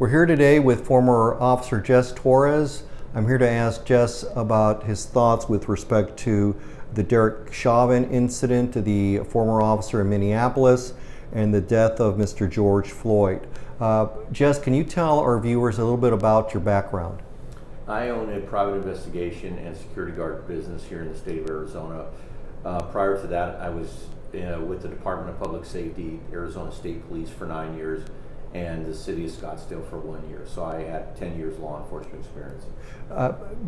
We're here today with former Officer Jess Torrez. I'm here to ask Jess about his thoughts with respect to the Derek Chauvin incident, the former officer in Minneapolis, and the death of Mr. George Floyd. Jess, can you tell our viewers a little bit about your background? I own a private investigation and security guard business here in the state of Arizona. Prior to that, I was with the Department of Public Safety, Arizona State Police for 9 years, and the city of Scottsdale for 1 year. So I had 10 years law enforcement experience.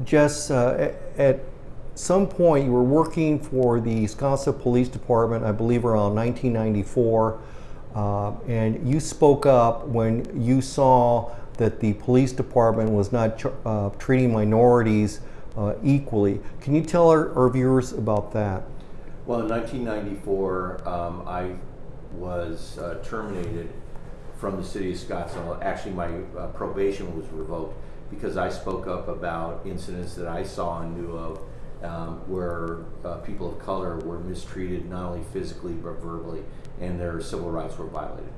Jess, at some point you were working for the Scottsdale Police Department, I believe around 1994, and you spoke up when you saw that the police department was not treating minorities equally. Can you tell our viewers about that? Well, in 1994, I was terminated from the city of Scottsdale. Actually, my probation was revoked because I spoke up about incidents that I saw and knew of where people of color were mistreated not only physically but verbally, and their civil rights were violated.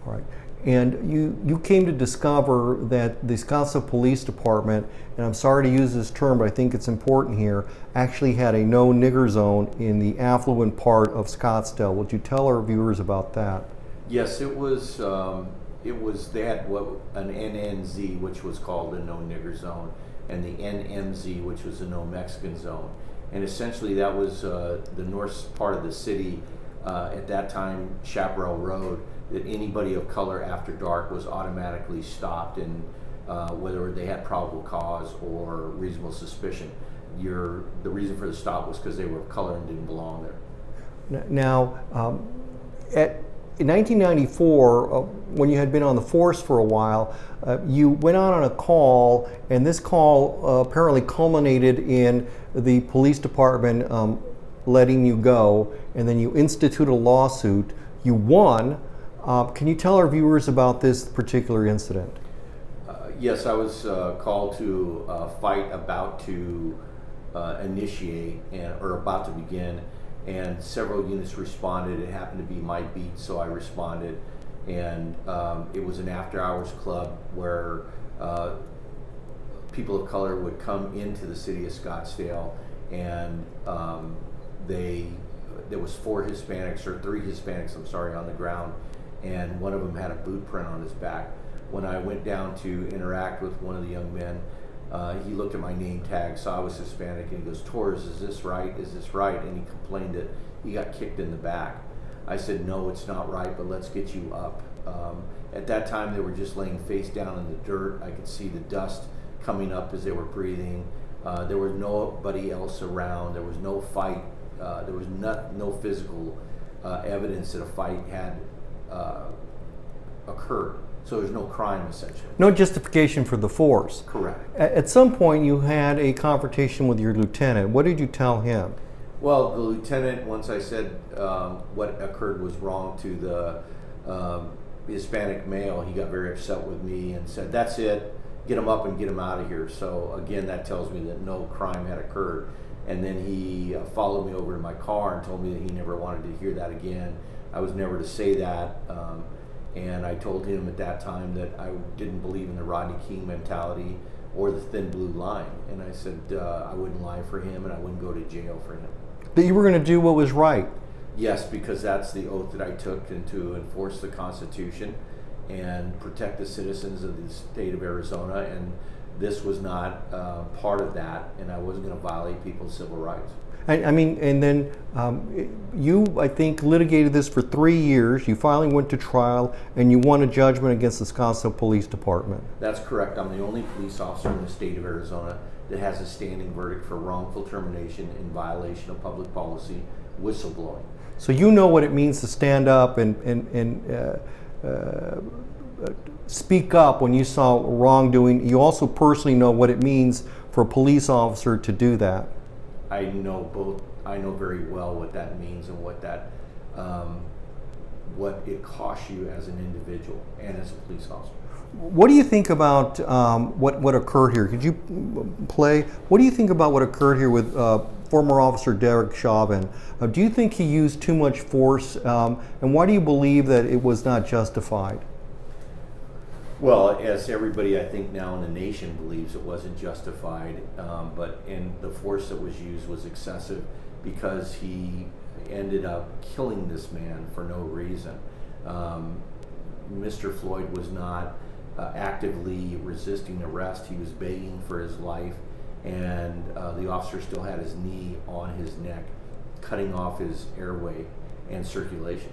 All right. And you came to discover that the Scottsdale Police Department, and I'm sorry to use this term, but I think it's important here, actually had a no nigger zone in the affluent part of Scottsdale. Would you tell our viewers about that? Yes, it was. They had an NNZ, which was called a no nigger zone, and the NMZ, which was a no Mexican zone. And essentially, that was the north part of the city at that time, Chaparral Road. That anybody of color after dark was automatically stopped, and whether they had probable cause or reasonable suspicion. The reason for the stop was because they were of color and didn't belong there. Now, in 1994, when you had been on the force for a while, you went out on a call, and this call apparently culminated in the police department letting you go, and then you instituted a lawsuit. You won. Can you tell our viewers about this particular incident? Yes, I was called to a fight about to initiate or about to begin, and several units responded. It happened to be my beat, so I responded, and it was an after-hours club where people of color would come into the city of Scottsdale, and there was three Hispanics, I'm sorry, on the ground, and one of them had a boot print on his back. When I went down to interact with one of the young men, he looked at my name tag, saw I was Hispanic, and he goes, "Torres, is this right? Is this right?" And he complained that he got kicked in the back. I said, "No, it's not right, but let's get you up." At that time, they were just laying face down in the dirt. I could see the dust coming up as they were breathing. There was nobody else around. There was no fight. There was no physical evidence that a fight had occurred. So there's no crime, essentially. No justification for the force. Correct. At some point, you had a confrontation with your lieutenant. What did you tell him? Well, the lieutenant, once I said what occurred was wrong to the Hispanic male, he got very upset with me and said, "That's it, get him up and get him out of here." So again, that tells me that no crime had occurred. And then he followed me over to my car and told me that he never wanted to hear that again. I was never to say that. And I told him at that time that I didn't believe in the Rodney King mentality or the thin blue line. And I said I wouldn't lie for him and I wouldn't go to jail for him. That you were going to do what was right? Yes, because that's the oath that I took, and to enforce the Constitution and protect the citizens of the state of Arizona. And this was not part of that, and I wasn't going to violate people's civil rights. I mean, and then you, I think, litigated this for 3 years. You finally went to trial, and you won a judgment against the Scottsdale Police Department. That's correct. I'm the only police officer in the state of Arizona that has a standing verdict for wrongful termination in violation of public policy, whistleblowing. So you know what it means to stand up and speak up when you saw wrongdoing. You also personally know what it means for a police officer to do that. I know both. I know very well what that means and what it costs you as an individual and as a police officer. What do you think about what occurred here? Could you play? What do you think about what occurred here with former officer Derek Chauvin? Do you think he used too much force? And why do you believe that it was not justified? Well, as everybody I think now in the nation believes, it wasn't justified, but the force that was used was excessive because he ended up killing this man for no reason. Mr. Floyd was not actively resisting arrest. He was begging for his life, and the officer still had his knee on his neck, cutting off his airway and circulation.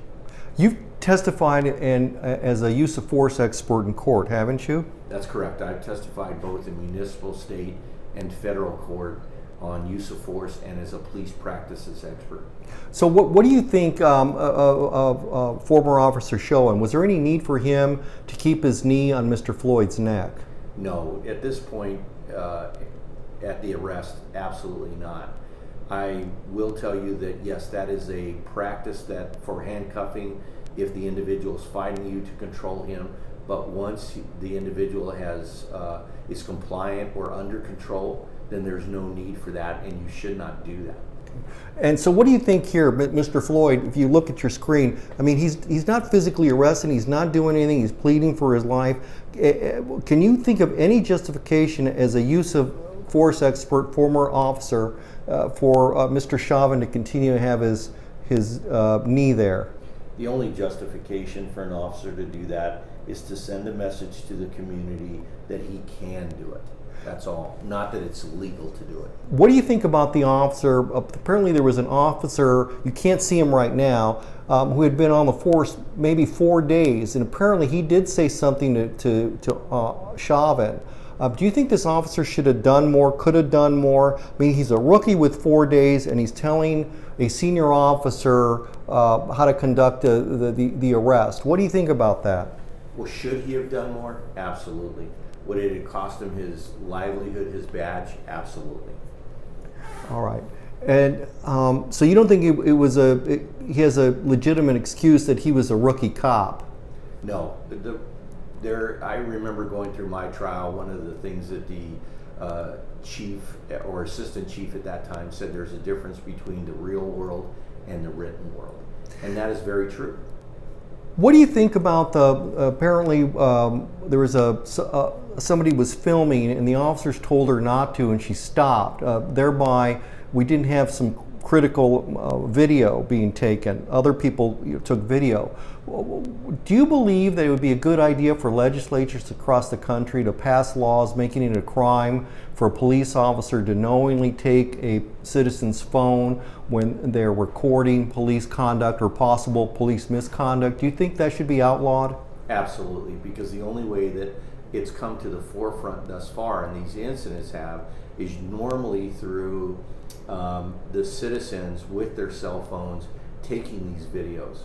You've testified as a use of force expert in court, haven't you? That's correct. I've testified both in municipal, state, and federal court on use of force and as a police practices expert. So what do you think of former Officer Chauvin? Was there any need for him to keep his knee on Mr. Floyd's neck? No, at this point, at the arrest, absolutely not. I will tell you that yes, that is a practice that for handcuffing, if the individual is fighting you to control him, but once the individual is compliant or under control, then there's no need for that, and you should not do that. And so what do you think here, Mr. Floyd, if you look at your screen, I mean, he's not physically arrested, he's not doing anything, he's pleading for his life. Can you think of any justification as a use of force expert, former officer, for Mr. Chauvin to continue to have his knee there? The only justification for an officer to do that is to send a message to the community that he can do it. That's all. Not that it's legal to do it. What do you think about the officer? Apparently there was an officer, you can't see him right now, who had been on the force maybe 4 days, and apparently he did say something to Chauvin. Do you think this officer should have done more, could have done more? I mean, he's a rookie with 4 days, and he's telling a senior officer how to conduct the arrest. What do you think about that? Well, should he have done more? Absolutely. Would it have cost him his livelihood, his badge? Absolutely. All right. And so you don't think he has a legitimate excuse that he was a rookie cop? No. I remember going through my trial, one of the things that the chief or assistant chief at that time said, there's a difference between the real world and the written world. And that is very true. What do you think about apparently there was somebody was filming and the officers told her not to and she stopped. Thereby, we didn't have some critical video being taken. Other people took video. Do you believe that it would be a good idea for legislatures across the country to pass laws making it a crime for a police officer to knowingly take a citizen's phone when they're recording police conduct or possible police misconduct? Do you think that should be outlawed? Absolutely, because the only way that it's come to the forefront thus far, and these incidents have, is normally through the citizens with their cell phones taking these videos.